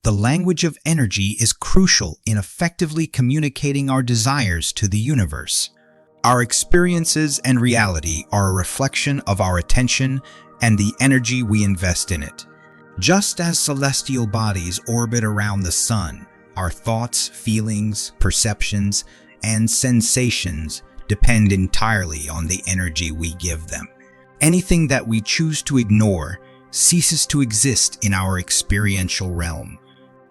The language of energy is crucial in effectively communicating our desires to the universe. Our experiences and reality are a reflection of our attention and the energy we invest in it. Just as celestial bodies orbit around the sun, our thoughts, feelings, perceptions, and sensations depend entirely on the energy we give them. Anything that we choose to ignore ceases to exist in our experiential realm.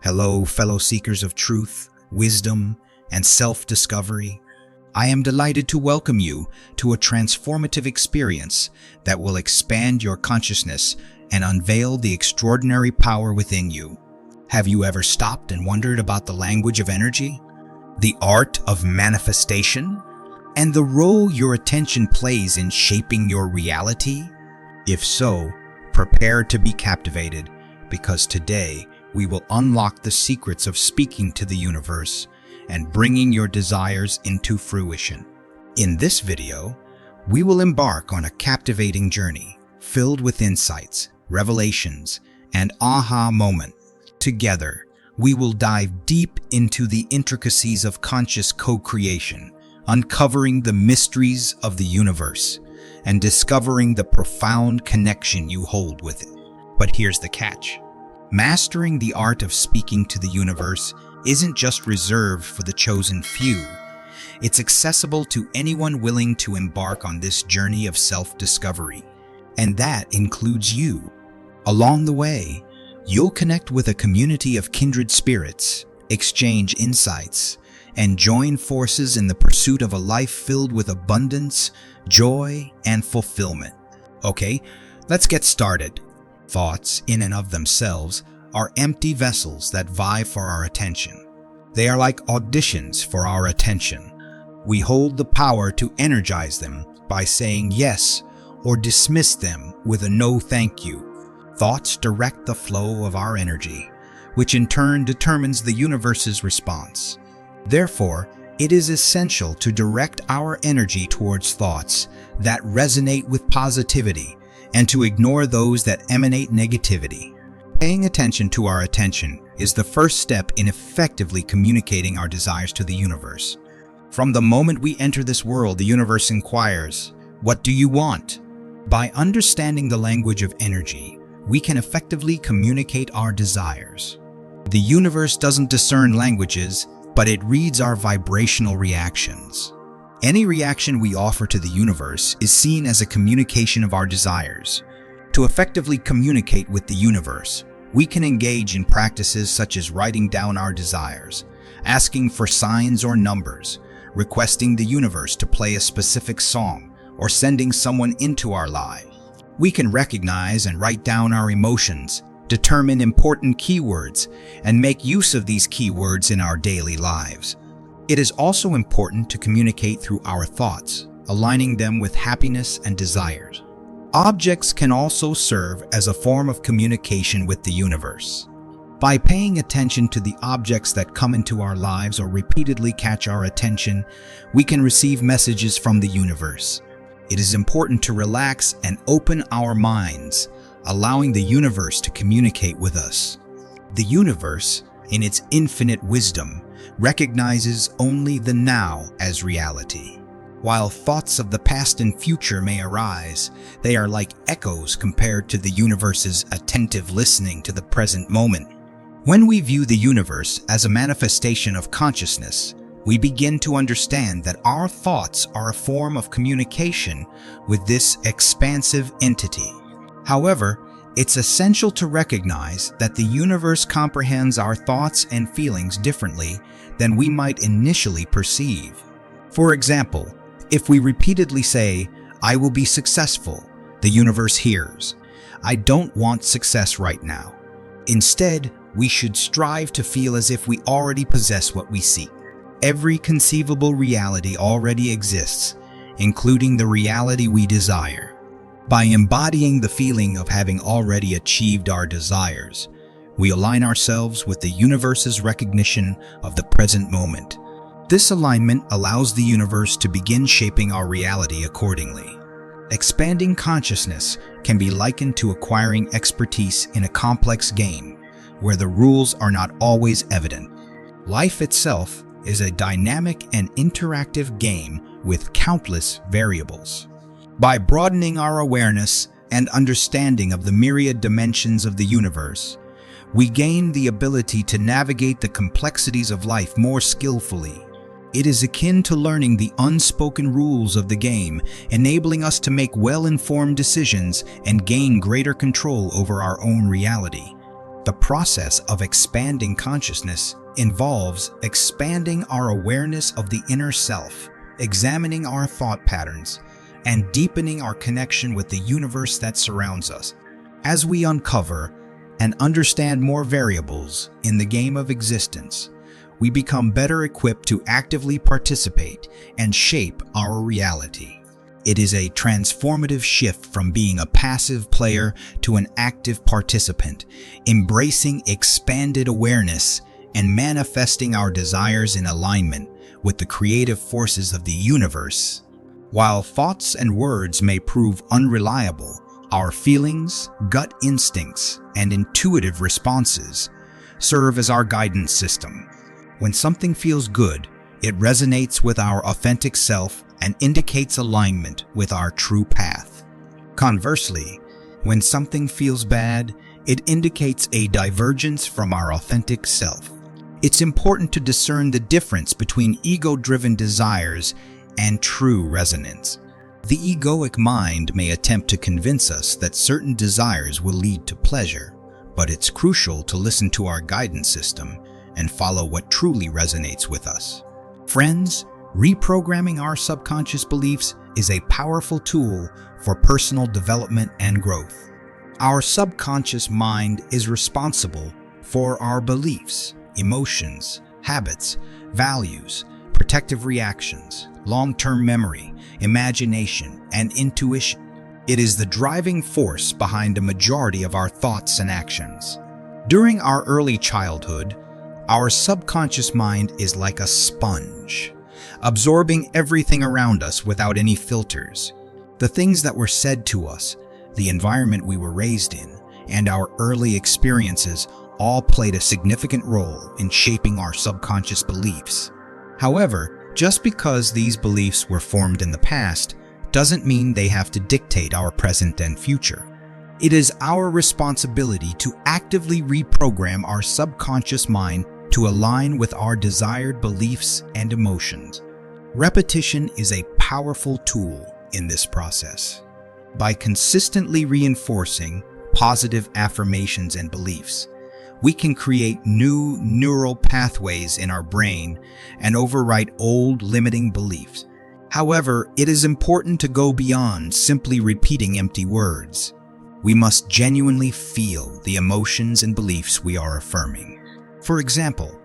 Hello, fellow seekers of truth, wisdom, and self-discovery. I am delighted to welcome you to a transformative experience that will expand your consciousness and unveil the extraordinary power within you. Have you ever stopped and wondered about the language of energy, the art of manifestation, and the role your attention plays in shaping your reality? If so, prepare to be captivated, because today we will unlock the secrets of speaking to the universe and bringing your desires into fruition. In this video, we will embark on a captivating journey filled with insights, revelations, and aha moment. Together, we will dive deep into the intricacies of conscious co-creation, uncovering the mysteries of the universe and discovering the profound connection you hold with it. But here's the catch. Mastering the art of speaking to the universe isn't just reserved for the chosen few. It's accessible to anyone willing to embark on this journey of self-discovery, and that includes you. Along the way, you'll connect with a community of kindred spirits, exchange insights, and join forces in the pursuit of a life filled with abundance, joy, and fulfillment. Okay, let's get started. Thoughts, in and of themselves, are empty vessels that vie for our attention. They are like auditions for our attention. We hold the power to energize them by saying yes or dismiss them with a no thank you. Thoughts direct the flow of our energy, which in turn determines the universe's response. Therefore, it is essential to direct our energy towards thoughts that resonate with positivity and to ignore those that emanate negativity. Paying attention to our attention is the first step in effectively communicating our desires to the universe. From the moment we enter this world, the universe inquires, "What do you want?" By understanding the language of energy, we can effectively communicate our desires. The universe doesn't discern languages, but it reads our vibrational reactions. Any reaction we offer to the universe is seen as a communication of our desires. To effectively communicate with the universe, we can engage in practices such as writing down our desires, asking for signs or numbers, requesting the universe to play a specific song, or sending someone into our lives. We can recognize and write down our emotions, determine important keywords, and make use of these keywords in our daily lives. It is also important to communicate through our thoughts, aligning them with happiness and desires. Objects can also serve as a form of communication with the universe. By paying attention to the objects that come into our lives or repeatedly catch our attention, we can receive messages from the universe. It is important to relax and open our minds, allowing the universe to communicate with us. The universe, in its infinite wisdom, recognizes only the now as reality. While thoughts of the past and future may arise, they are like echoes compared to the universe's attentive listening to the present moment. When we view the universe as a manifestation of consciousness, we begin to understand that our thoughts are a form of communication with this expansive entity. However, it's essential to recognize that the universe comprehends our thoughts and feelings differently than we might initially perceive. For example, if we repeatedly say, "I will be successful," the universe hears, "I don't want success right now." Instead, we should strive to feel as if we already possess what we seek. Every conceivable reality already exists, including the reality we desire. By embodying the feeling of having already achieved our desires, we align ourselves with the universe's recognition of the present moment. This alignment allows the universe to begin shaping our reality accordingly. Expanding consciousness can be likened to acquiring expertise in a complex game, where the rules are not always evident. Life itself is a dynamic and interactive game with countless variables. By broadening our awareness and understanding of the myriad dimensions of the universe, we gain the ability to navigate the complexities of life more skillfully. It is akin to learning the unspoken rules of the game, enabling us to make well-informed decisions and gain greater control over our own reality. The process of expanding consciousness involves expanding our awareness of the inner self, examining our thought patterns, and deepening our connection with the universe that surrounds us. As we uncover and understand more variables in the game of existence, we become better equipped to actively participate and shape our reality. It is a transformative shift from being a passive player to an active participant, embracing expanded awareness and manifesting our desires in alignment with the creative forces of the universe. While thoughts and words may prove unreliable, our feelings, gut instincts, and intuitive responses serve as our guidance system. When something feels good, it resonates with our authentic self and indicates alignment with our true path. Conversely, when something feels bad, it indicates a divergence from our authentic self. It's important to discern the difference between ego-driven desires and true resonance. The egoic mind may attempt to convince us that certain desires will lead to pleasure, but it's crucial to listen to our guidance system and follow what truly resonates with us. Friends, reprogramming our subconscious beliefs is a powerful tool for personal development and growth. Our subconscious mind is responsible for our beliefs, emotions, habits, values, protective reactions, long-term memory, imagination, and intuition. It is the driving force behind a majority of our thoughts and actions. During our early childhood, our subconscious mind is like a sponge, absorbing everything around us without any filters. The things that were said to us, the environment we were raised in, and our early experiences all played a significant role in shaping our subconscious beliefs. However, just because these beliefs were formed in the past doesn't mean they have to dictate our present and future. It is our responsibility to actively reprogram our subconscious mind to align with our desired beliefs and emotions. Repetition is a powerful tool in this process. By consistently reinforcing positive affirmations and beliefs, we can create new neural pathways in our brain and overwrite old limiting beliefs. However, it is important to go beyond simply repeating empty words. We must genuinely feel the emotions and beliefs we are affirming. For example,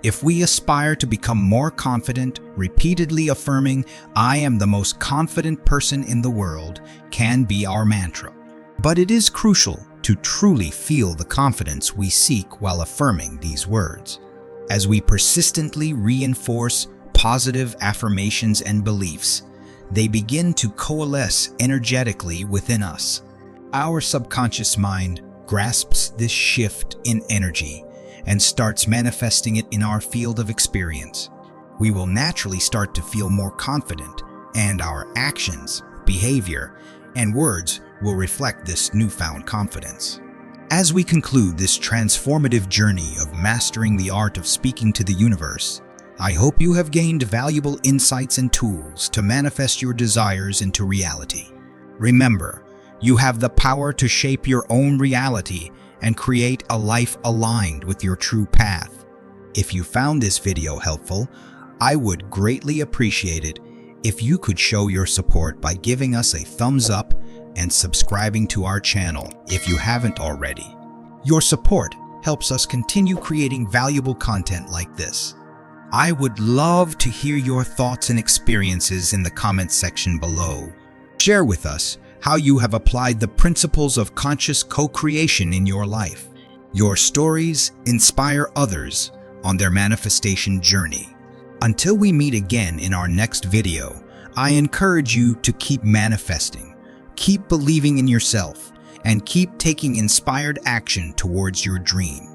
if we aspire to become more confident, repeatedly affirming, "I am the most confident person in the world," can be our mantra. But it is crucial to truly feel the confidence we seek while affirming these words. As we persistently reinforce positive affirmations and beliefs, they begin to coalesce energetically within us. Our subconscious mind grasps this shift in energy and starts manifesting it in our field of experience. We will naturally start to feel more confident, and our actions, behavior, and words will reflect this newfound confidence. As we conclude this transformative journey of mastering the art of speaking to the universe, I hope you have gained valuable insights and tools to manifest your desires into reality. Remember, you have the power to shape your own reality and create a life aligned with your true path. If you found this video helpful, I would greatly appreciate it if you could show your support by giving us a thumbs up and subscribing to our channel if you haven't already. Your support helps us continue creating valuable content like this. I would love to hear your thoughts and experiences in the comments section below. Share with us how you have applied the principles of conscious co-creation in your life. Your stories inspire others on their manifestation journey. Until we meet again in our next video, I encourage you to keep manifesting, keep believing in yourself, and keep taking inspired action towards your dreams.